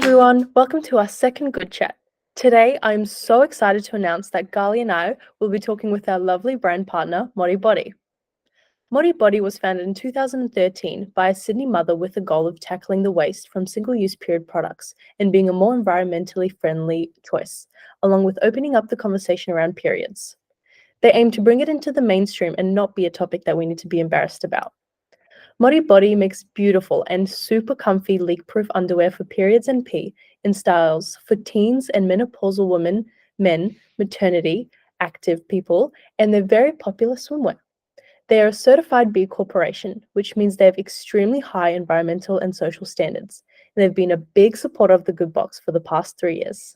everyone, welcome to our second Good Chat. Today, I'm so excited to announce that Gali and I will be talking with our lovely brand partner, ModiBodi. ModiBodi was founded in 2013 by a Sydney mother with the goal of tackling the waste from single-use period products and being a more environmentally friendly choice, along with opening up the conversation around periods. They aim to bring it into the mainstream and not be a topic that we need to be embarrassed about. ModiBodi makes beautiful and super comfy leak-proof underwear for periods and pee in styles for teens and menopausal women, men, maternity, active people, and their very popular swimwear. They are a certified B Corporation, which means they have extremely high environmental and social standards, and they've been a big supporter of the Good Box for the past 3 years.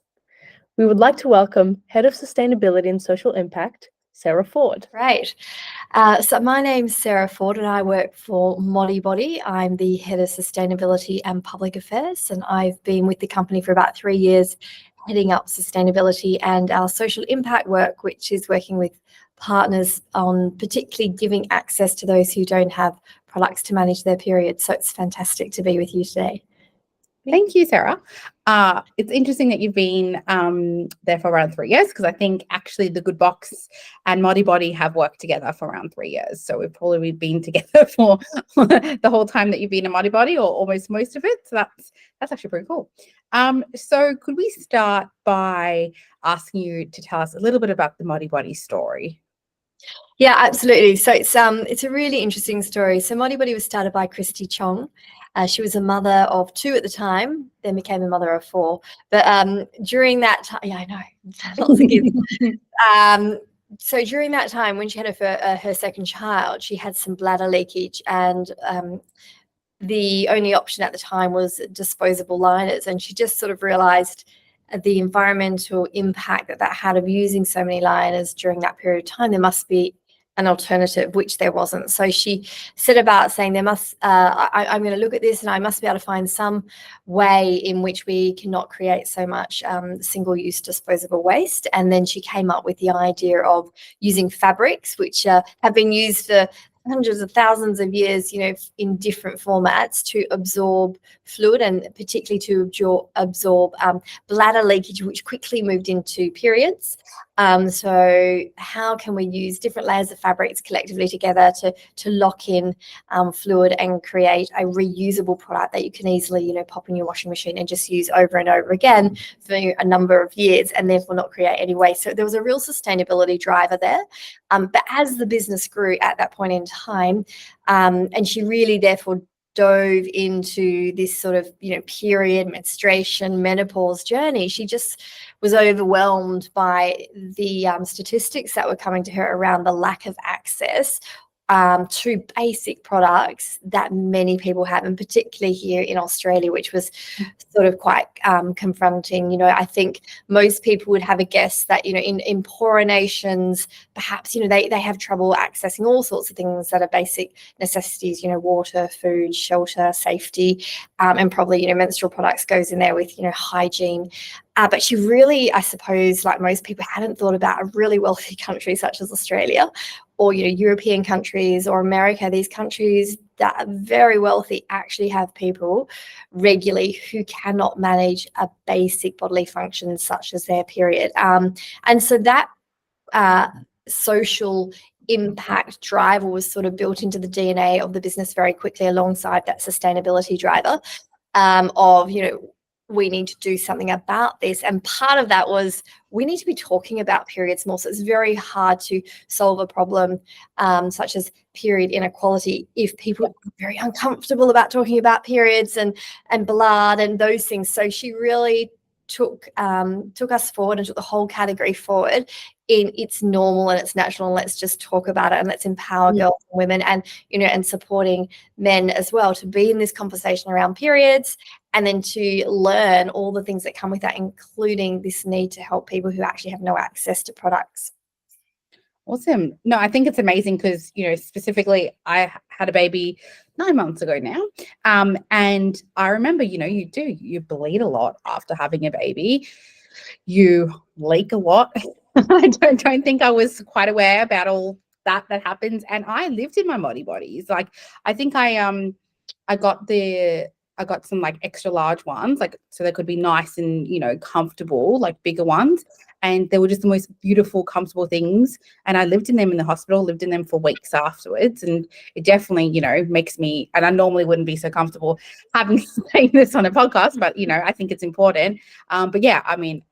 We would like to welcome Head of Sustainability and Social Impact, Sarah Ford. Great. So my name's Sarah Ford and I work for ModiBodi. I'm the Head of Sustainability and Public Affairs, and I've been with the company for about 3 years, heading up sustainability and our social impact work, which is working with partners on particularly giving access to those who don't have products to manage their period. So it's fantastic to be with you today. Thank you, Sarah. It's interesting that you've been there for around 3 years, because I think actually the Good Box and ModiBodi have worked together for around 3 years. So we've probably been together for the whole time that you've been in ModiBodi, or almost most of it. So that's actually pretty cool. So could we start by asking you to tell us a little bit about the ModiBodi story? Yeah, absolutely. So it's a really interesting story. So ModiBodi was started by Christy Chong. She was a mother of 2 at the time, then became a mother of 4. But during that time, yeah, I know, lots of kids. So during that time, when she had her second child, she had some bladder leakage, and the only option at the time was disposable liners. And she just sort of realized the environmental impact that had of using so many liners during that period of time. There must be an alternative, which there wasn't. So she set about saying I'm going to look at this, and I must be able to find some way in which we cannot create so much single-use disposable waste. And then she came up with the idea of using fabrics, which have been used for hundreds of thousands of years, in different formats to absorb fluid, and particularly to absorb bladder leakage, which quickly moved into periods. So how can we use different layers of fabrics collectively together to lock in fluid and create a reusable product that you can easily, pop in your washing machine and just use over and over again for a number of years, and therefore not create any waste. So there was a real sustainability driver there. But as the business grew at that point in time, and she really therefore dove into this sort of, period, menstruation, menopause journey, she just was overwhelmed by the statistics that were coming to her around the lack of access to basic products that many people have, and particularly here in Australia, which was sort of quite confronting. I think most people would have a guess that, in poorer nations, perhaps, they have trouble accessing all sorts of things that are basic necessities, water, food, shelter, safety, and probably, menstrual products goes in there with, hygiene. But she really, I suppose, like most people, hadn't thought about a really wealthy country such as Australia, or, European countries or America. These countries that are very wealthy actually have people regularly who cannot manage a basic bodily function such as their period. And so that social impact driver was sort of built into the DNA of the business very quickly, alongside that sustainability driver of, we need to do something about this. And part of that was, we need to be talking about periods more. So it's very hard to solve a problem such as period inequality if people are very uncomfortable about talking about periods and blood and those things. So she really took us forward and took the whole category forward in its normal and its natural, and let's just talk about it, and let's empower girls and women, and and supporting men as well to be in this conversation around periods, and then to learn all the things that come with that, including this need to help people who actually have no access to products. Awesome. No, I think it's amazing because, specifically I had a baby 9 months ago now. And I remember, you bleed a lot after having a baby. You leak a lot. I don't think I was quite aware about all that happens. And I lived in my ModiBodis. Like, I think I got the I got some like extra large ones, like so they could be nice and, you know, comfortable, like bigger ones. And they were just the most beautiful, comfortable things. And I lived in them in the hospital, lived in them for weeks afterwards. And it definitely, you know, makes me, and I normally wouldn't be so comfortable having saying this on a podcast, but, you know, I think it's important. But yeah, I mean,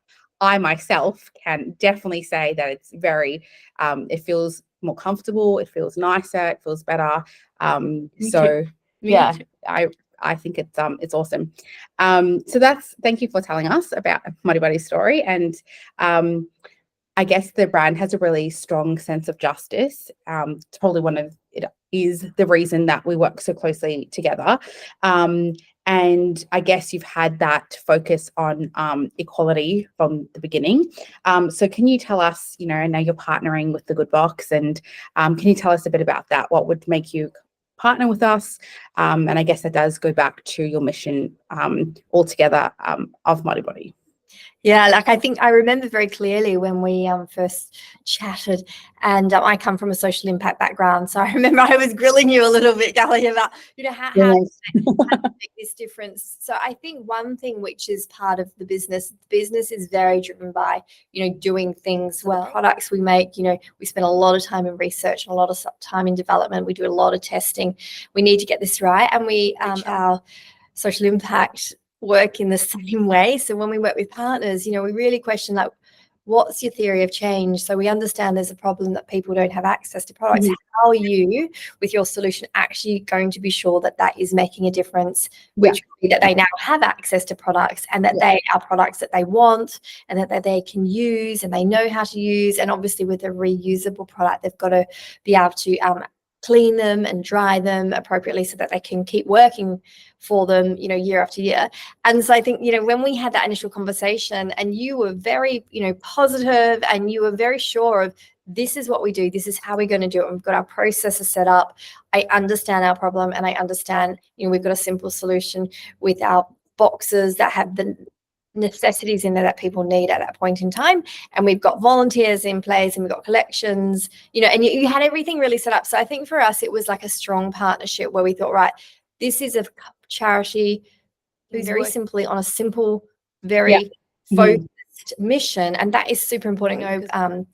I myself can definitely say that it's very, it feels more comfortable, it feels nicer, it feels better. So yeah, I think it's awesome. So thank you for telling us about ModiBodi's story. And I guess the brand has a really strong sense of justice. It's probably it is the reason that we work so closely together. And I guess you've had that focus on equality from the beginning. So can you tell us, you know, I know you're partnering with The Good Box, and can you tell us a bit about that? What would make you partner with us? And I guess that does go back to your mission altogether of ModiBodi. Yeah, like I think I remember very clearly when we first chatted, and I come from a social impact background, so I remember I was grilling you a little bit, Gally, about, you know, how to make this difference. So I think one thing which is part of the business is very driven by, you know, doing things well. The products we make, you know, we spend a lot of time in research and a lot of time in development. We do a lot of testing. We need to get this right, and we our social impact work in the same way. So when we work with partners, you know, we really question, like, what's your theory of change? So we understand there's a problem that people don't have access to products. Mm-hmm. How are you, with your solution, actually going to be sure that that is making a difference, which would be that they now have access to products, and that they are products that they want, and that they can use and they know how to use. And obviously with a reusable product, they've got to be able to clean them and dry them appropriately so that they can keep working for them, you know, year after year. And so I think, you know, when we had that initial conversation, and you were very, you know, positive, and you were very sure of, this is what we do, this is how we're going to do it, we've got our processes set up, I understand our problem, and I understand, you know, we've got a simple solution with our boxes that have the necessities in there that people need at that point in time, and we've got volunteers in place, and we've got collections, you know, and you had everything really set up. So I think for us it was like a strong partnership where we thought, right, this is a charity who's very simply on a simple, very focused mission, and that is super important. You know,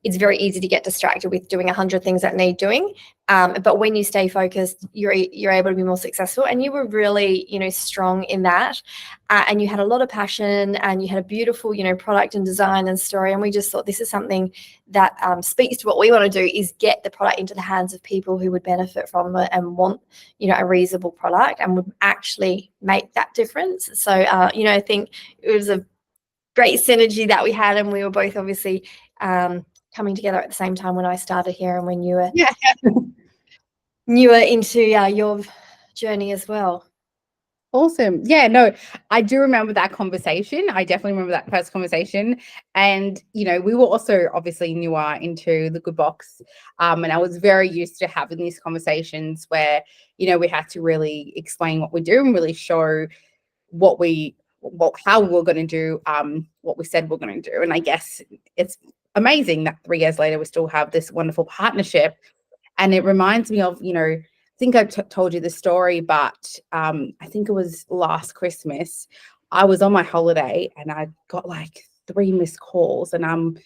it's very easy to get distracted with doing 100 things that need doing, but when you stay focused, you're able to be more successful. And you were really, you know, strong in that, and you had a lot of passion, and you had a beautiful, you know, product and design and story. And we just thought, this is something that speaks to what we want to do, is get the product into the hands of people who would benefit from it and want, you know, a reusable product and would actually make that difference. So you know, I think it was a great synergy that we had, and we were both obviously coming together at the same time when I started here, and when you were into your journey as well. Awesome. Yeah, no, I do remember that conversation. I definitely remember that first conversation. And, you know, we were also obviously newer into the Good Box. And I was very used to having these conversations where, you know, we had to really explain what we do and really show how we're going to do what we said we're going to do. And I guess it's amazing that 3 years later we still have this wonderful partnership. And it reminds me of, you know, I think I told you the story, but I think it was last Christmas. I was on my holiday and I got like 3 missed calls, and I'm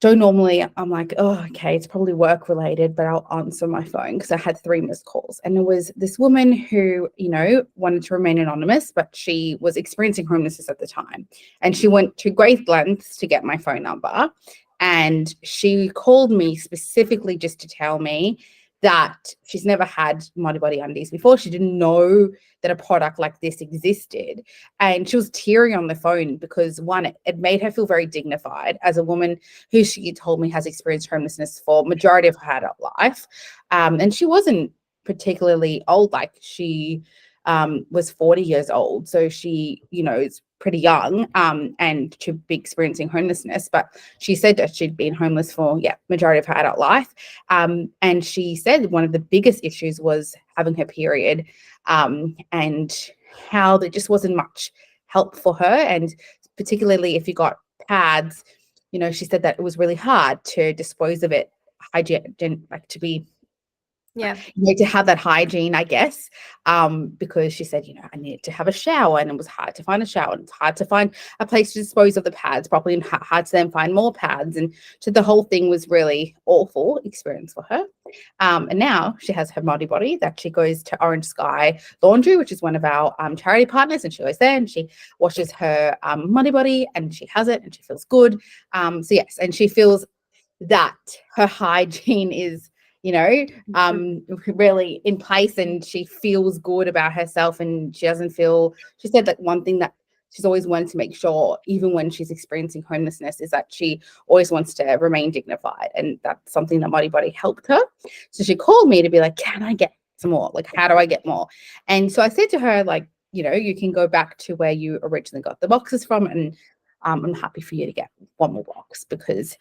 like, oh, okay, it's probably work related, but I'll answer my phone because I had 3 missed calls. And it was this woman who, you know, wanted to remain anonymous, but she was experiencing homelessness at the time. And she went to great lengths to get my phone number. And she called me specifically just to tell me that she's never had ModiBodi undies before. She didn't know that a product like this existed. And she was teary on the phone because, one, it made her feel very dignified as a woman who, she told me, has experienced homelessness for majority of her adult life. And she wasn't particularly old, like she was 40 years old. So she, you know, is pretty young and to be experiencing homelessness. But she said that she'd been homeless for, majority of her adult life. And she said one of the biggest issues was having her period, and how there just wasn't much help for her. And particularly if you got pads, you know, she said that it was really hard to dispose of it, like to be Yeah. To have that hygiene, I guess, because she said, I needed to have a shower, and it was hard to find a shower, and it's hard to find a place to dispose of the pads properly, and hard to then find more pads. And so the whole thing was really awful experience for her. And now she has her ModiBodi that she goes to Orange Sky Laundry, which is one of our charity partners, and she goes there and she washes her ModiBodi, and she has it and she feels good. So yes, and she feels that her hygiene is really in place, and she feels good about herself, and she said that one thing that she's always wanted to make sure, even when she's experiencing homelessness, is that she always wants to remain dignified, and that's something that ModiBodi helped her. So she called me to be like, can I get some more? Like, how do I get more? And so I said to her, like, you can go back to where you originally got the boxes from, and I'm happy for you to get one more box, because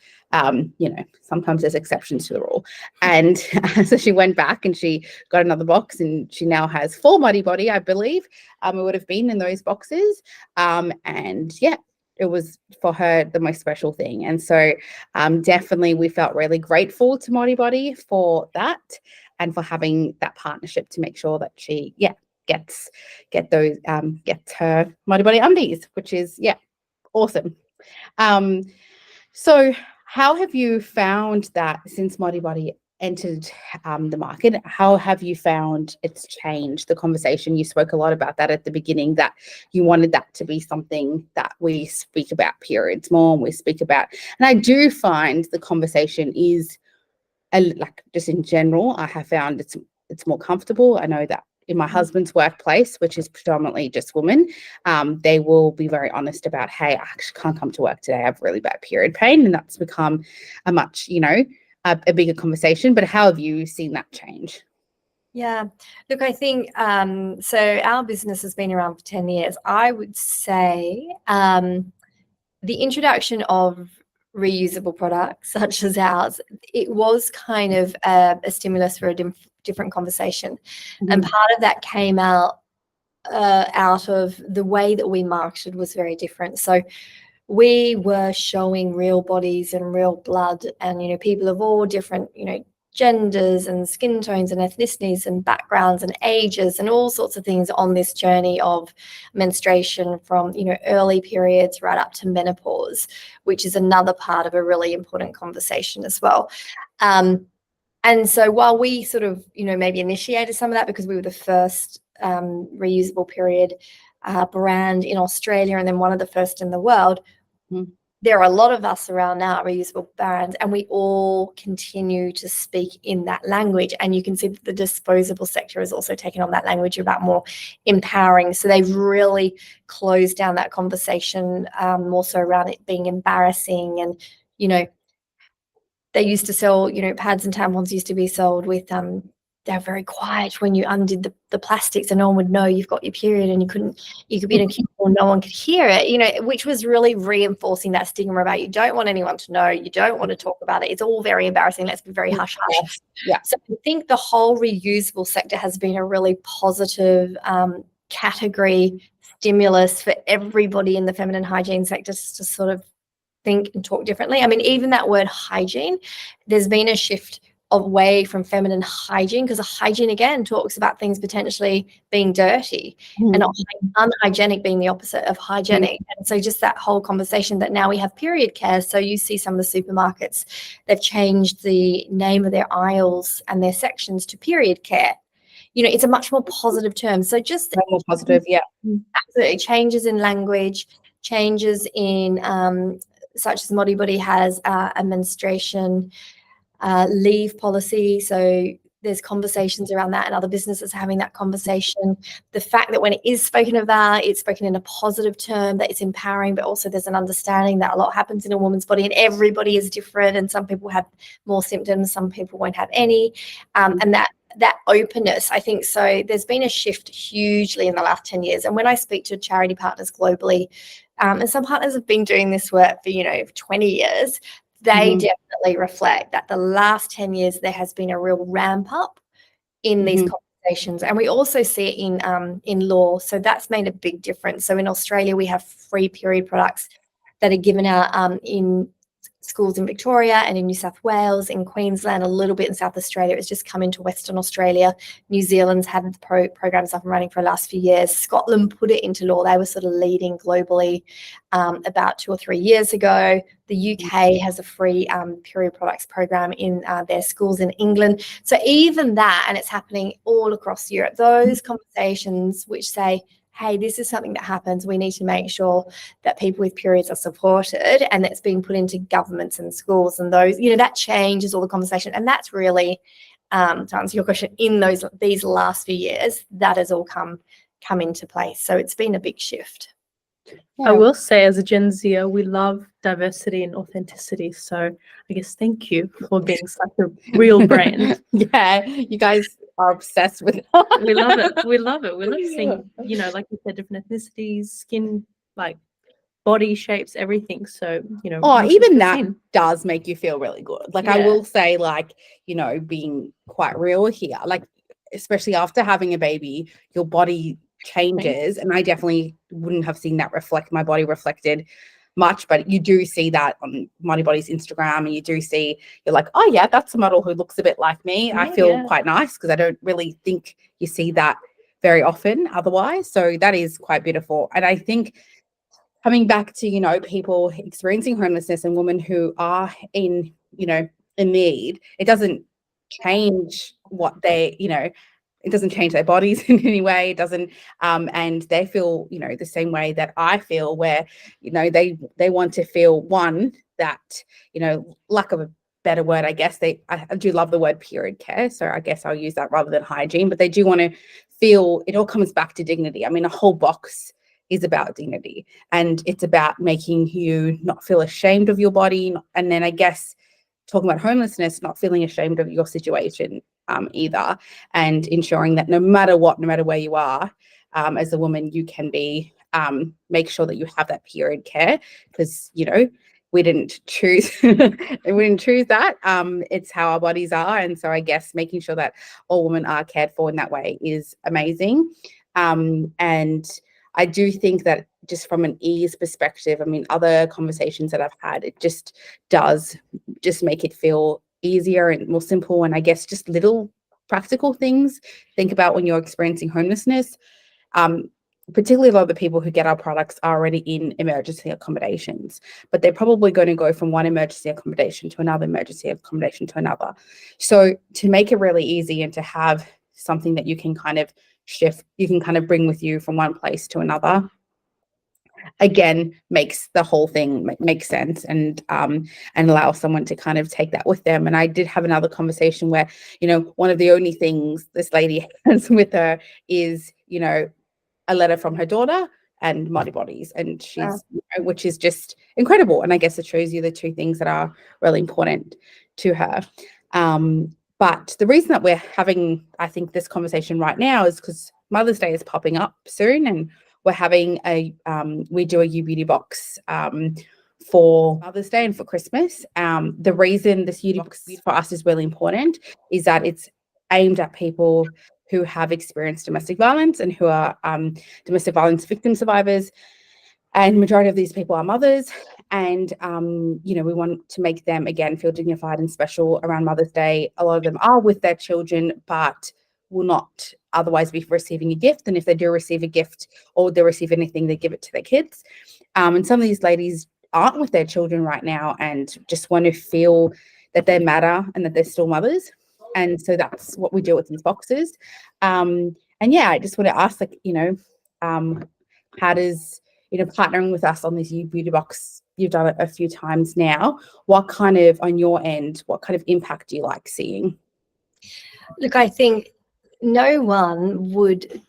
sometimes there's exceptions to the rule. And so she went back and she got another box, and she now has 4 ModiBodi, I believe. It would have been in those boxes. And yeah, it was for her the most special thing. And so definitely we felt really grateful to ModiBodi for that, and for having that partnership to make sure that she gets her ModiBodi undies, which is awesome. So how have you found that since ModiBodi entered the market? How have you found it's changed the conversation? You spoke a lot about that at the beginning, that you wanted that to be something that we speak about periods more, and we speak about, and I do find the conversation is like, just in general, I have found it's more comfortable. I know that in my husband's workplace, which is predominantly just women, they will be very honest about, hey, I actually can't come to work today. I have really bad period pain. And that's become a much, a bigger conversation. But how have you seen that change? Yeah, look, I think so our business has been around for 10 years. I would say the introduction of reusable products such as ours, it was kind of a stimulus for a different conversation. And part of that came out of the way that we marketed was very different. So we were showing real bodies and real blood, and people of all different genders and skin tones and ethnicities and backgrounds and ages and all sorts of things on this journey of menstruation, from early periods right up to menopause, which is another part of a really important conversation as well. And so while we sort of maybe initiated some of that because we were the first reusable period brand in Australia, and then one of the first in the world, there are a lot of us around now, reusable brands, and we all continue to speak in that language. And you can see that the disposable sector has also taken on that language about more empowering. So they've really closed down that conversation, more so around it being embarrassing. And, they used to sell, pads and tampons used to be sold with, they're very quiet when you undid the plastics, and no one would know you've got your period, and you could be in a cubicle and no one could hear it, which was really reinforcing that stigma about you don't want anyone to know, you don't want to talk about it, it's all very embarrassing, let's be very hush hush. Yeah. So I think the whole reusable sector has been a really positive category stimulus for everybody in the feminine hygiene sector to sort of think and talk differently. I mean, even that word hygiene, there's been a shift away from feminine hygiene, because hygiene again talks about things potentially being dirty and unhygienic being the opposite of hygienic. And so just that whole conversation that now we have period care. So you see some of the supermarkets, they've changed the name of their aisles and their sections to period care. It's a much more positive term. So just more positive, absolutely, changes in language, changes in such as ModiBodi has a menstruation leave policy. So there's conversations around that, and other businesses having that conversation. The fact that when it is spoken about, it's spoken in a positive term, that it's empowering, but also there's an understanding that a lot happens in a woman's body and everybody is different, and some people have more symptoms, some people won't have any. And that openness, I think, so there's been a shift hugely in the last 10 years. And when I speak to charity partners globally, and some partners have been doing this work for 20 years, they definitely reflect that the last 10 years there has been a real ramp up in these conversations. And we also see it in law. So that's made a big difference. So in Australia, we have free period products that are given out in schools in Victoria and in New South Wales, in Queensland, a little bit in South Australia. It's just come into Western Australia. New Zealand's had the programs up and running for the last few years. Scotland put it into law. They were sort of leading globally about 2 or 3 years ago. The UK has a free period products program in their schools in England. So even that, and it's happening all across Europe, those conversations which say, hey, this is something that happens. We need to make sure that people with periods are supported, and that's being put into governments and schools, and those, that changes all the conversation. And that's really, to answer your question, in these last few years, that has all come into place. So it's been a big shift. Yeah. I will say, as a Gen Zer, we love diversity and authenticity. So I guess thank you for being such a real brand. Yeah, you guys are obsessed with it. We love it. We love it. We love seeing, like you said, different ethnicities, skin, like body shapes, everything. So, even that does make you feel really good. Like, yeah. I will say, like, being quite real here, like, especially after having a baby, your body changes. And I definitely wouldn't have seen that my body reflected much, but you do see that on ModiBodi's Instagram, and you do see, you're like, oh yeah, that's a model who looks a bit like me. I feel quite nice, because I don't really think you see that very often otherwise. So that is quite beautiful. And I think coming back to, people experiencing homelessness and women who are in need, it doesn't change what they, it doesn't change their bodies in any way. It doesn't, and they feel, the same way that I feel, where, they want to feel, one, that, lack of a better word, I guess, I do love the word period care. So I guess I'll use that rather than hygiene, but they do want to feel, it all comes back to dignity. I mean, a whole box is about dignity, and it's about making you not feel ashamed of your body. And then I guess talking about homelessness, not feeling ashamed of your situation either, and ensuring that no matter where you are, as a woman, you can be, make sure that you have that period care, because, we didn't choose that. It's how our bodies are. And so I guess making sure that all women are cared for in that way is amazing. And I do think that just from an ease perspective, I mean, other conversations that I've had, it just does just make it feel easier and more simple. And I guess just little practical things. Think about when you're experiencing homelessness. Particularly a lot of the people who get our products are already in emergency accommodations, but they're probably going to go from one emergency accommodation to another emergency accommodation to another. So to make it really easy and to have something that you can kind of shift, you can kind of bring with you from one place to another, again, makes the whole thing make sense, and allow someone to kind of take that with them. And I did have another conversation where, one of the only things this lady has with her is, a letter from her daughter and ModiBodis, and she's, which is just incredible. And I guess it shows you the two things that are really important to her. But the reason that we're having, I think, this conversation right now is because Mother's Day is popping up soon, and we're having we do a U Beauty box for Mother's Day and for Christmas. The reason this U Beauty box for us is really important is that it's aimed at people who have experienced domestic violence and who are domestic violence victim survivors. And majority of these people are mothers. And, we want to make them, again, feel dignified and special around Mother's Day. A lot of them are with their children, but will not otherwise be receiving a gift. And if they do receive a gift or they receive anything, they give it to their kids. And some of these ladies aren't with their children right now and just want to feel that they matter and that they're still mothers. And so that's what we do with these boxes. And yeah, I just want to ask, like, how does, partnering with us on this U Beauty box, you've done it a few times now, what kind of, on your end, what kind of impact do you like seeing? Look, I think no one would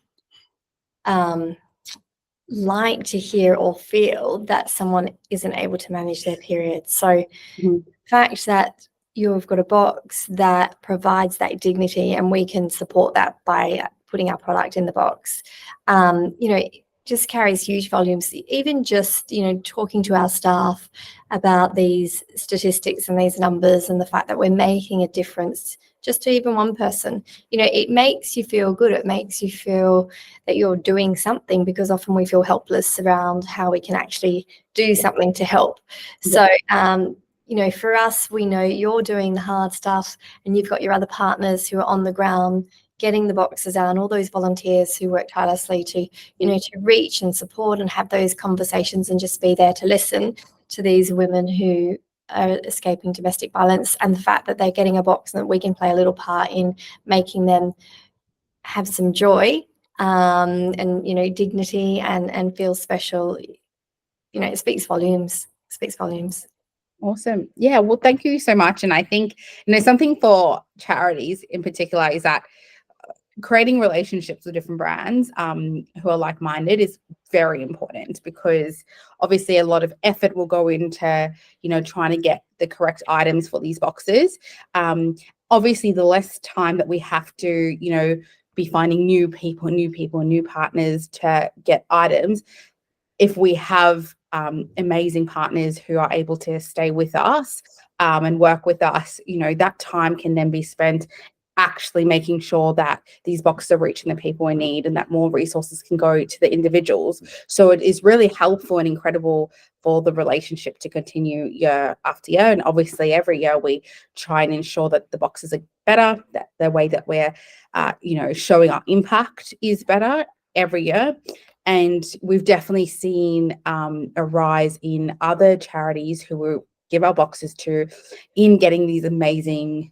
like to hear or feel that someone isn't able to manage their period. So the fact that you've got a box that provides that dignity, and we can support that by putting our product in the box, just carries huge volumes. Even just, talking to our staff about these statistics and these numbers and the fact that we're making a difference just to even one person, it makes you feel good. It makes you feel that you're doing something, because often we feel helpless around how we can actually do something to help. So, you know, for us, we know you're doing the hard stuff, and you've got your other partners who are on the ground getting the boxes out, and all those volunteers who work tirelessly to, you know, to reach and support and have those conversations and just be there to listen to these women who are escaping domestic violence, and the fact that they're getting a box and that we can play a little part in making them have some joy, and, you know, dignity, and feel special. You know, it speaks volumes. It speaks volumes. Awesome. Yeah, well, thank you so much. And I think, you know, something for charities in particular is that creating relationships with different brands who are like-minded is very important, because obviously a lot of effort will go into, you know, trying to get the correct items for these boxes. Obviously, the less time that we have to, you know, be finding new people, new partners to get items, if we have amazing partners who are able to stay with us and work with us, you know, that time can then be spent actually making sure that these boxes are reaching the people in need, and that more resources can go to the individuals. So it is really helpful and incredible for the relationship to continue year after year. And obviously every year we try and ensure that the boxes are better, that the way that we're, you know, showing our impact is better every year. And we've definitely seen a rise in other charities who we give our boxes to in getting these amazing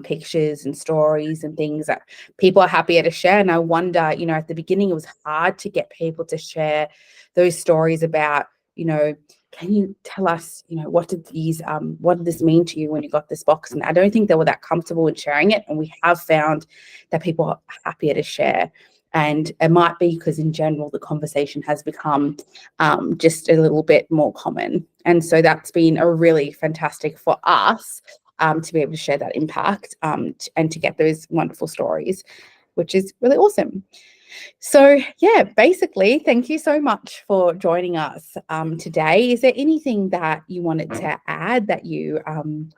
pictures and stories and things that people are happier to share. And I wonder, you know, at the beginning it was hard to get people to share those stories about, you know, can you tell us, you know, what did this mean to you when you got this box? And I don't think they were that comfortable in sharing it. And we have found that people are happier to share. And it might be because in general, the conversation has become just a little bit more common. And so that's been a really fantastic for us to be able to share that impact and to get those wonderful stories, which is really awesome. So yeah, basically, thank you so much for joining us today. Is there anything that you wanted to add that you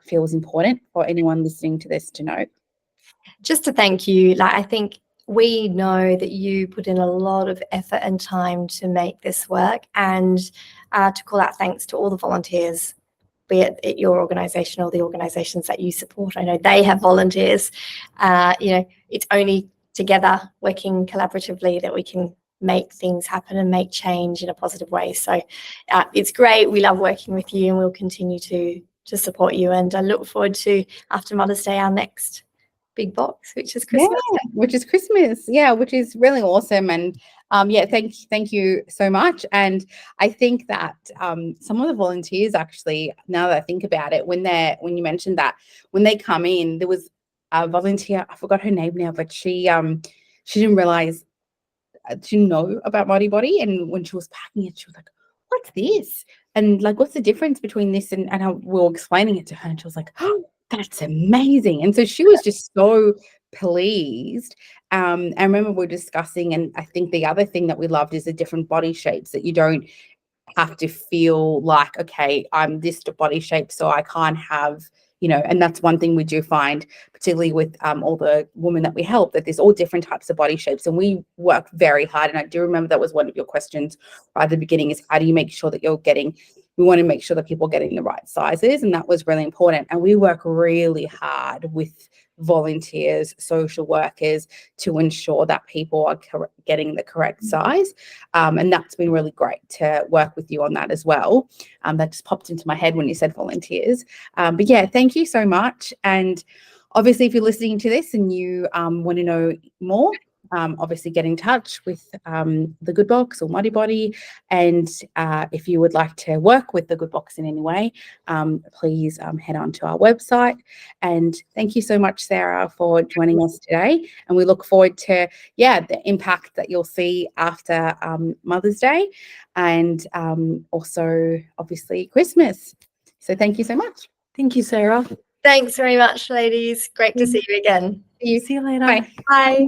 feel is important for anyone listening to this to know? Just to thank you. Like, I think we know that you put in a lot of effort and time to make this work, and to call out thanks to all the volunteers, be it at your organisation or the organisations that you support. I know they have volunteers. You know, it's only together, working collaboratively, that we can make things happen and make change in a positive way. So it's great. We love working with you, and we'll continue to support you. And I look forward to, after Mother's Day, our next big box, which is Christmas. Yeah, which is Christmas. Yeah, which is really awesome. And yeah, thank you so much. And I think that some of the volunteers, actually, now that I think about it, when you mentioned that, when they come in, there was a volunteer, I forgot her name now, but she didn't realize, she didn't know about ModiBodi, and when she was packing it, she was like, "What's this?" And like, "What's the difference between this?" And we were explaining it to her, and she was like, "Oh, that's amazing." And so she was just so pleased. I remember we were discussing, and I think the other thing that we loved is the different body shapes, that you don't have to feel like, okay, I'm this body shape, so I can't have, you know, and that's one thing we do find, particularly with all the women that we help, that there's all different types of body shapes, and we work very hard. And I do remember that was one of your questions right at the beginning, is how do you make sure that we want to make sure that people are getting the right sizes, and that was really important. And we work really hard with volunteers, social workers, to ensure that people are getting the correct size. And that's been really great to work with you on that as well. That just popped into my head when you said volunteers. But yeah, thank you so much. And obviously, if you're listening to this and you want to know more, obviously get in touch with The Good Box or ModiBodi. And if you would like to work with The Good Box in any way, please head on to our website. And thank you so much, Sarah, for joining us today. And we look forward to, the impact that you'll see after Mother's Day, and also obviously Christmas. So thank you so much. Thank you, Sarah. Thanks very much, ladies. Great to see you again. See you later. Bye. Bye.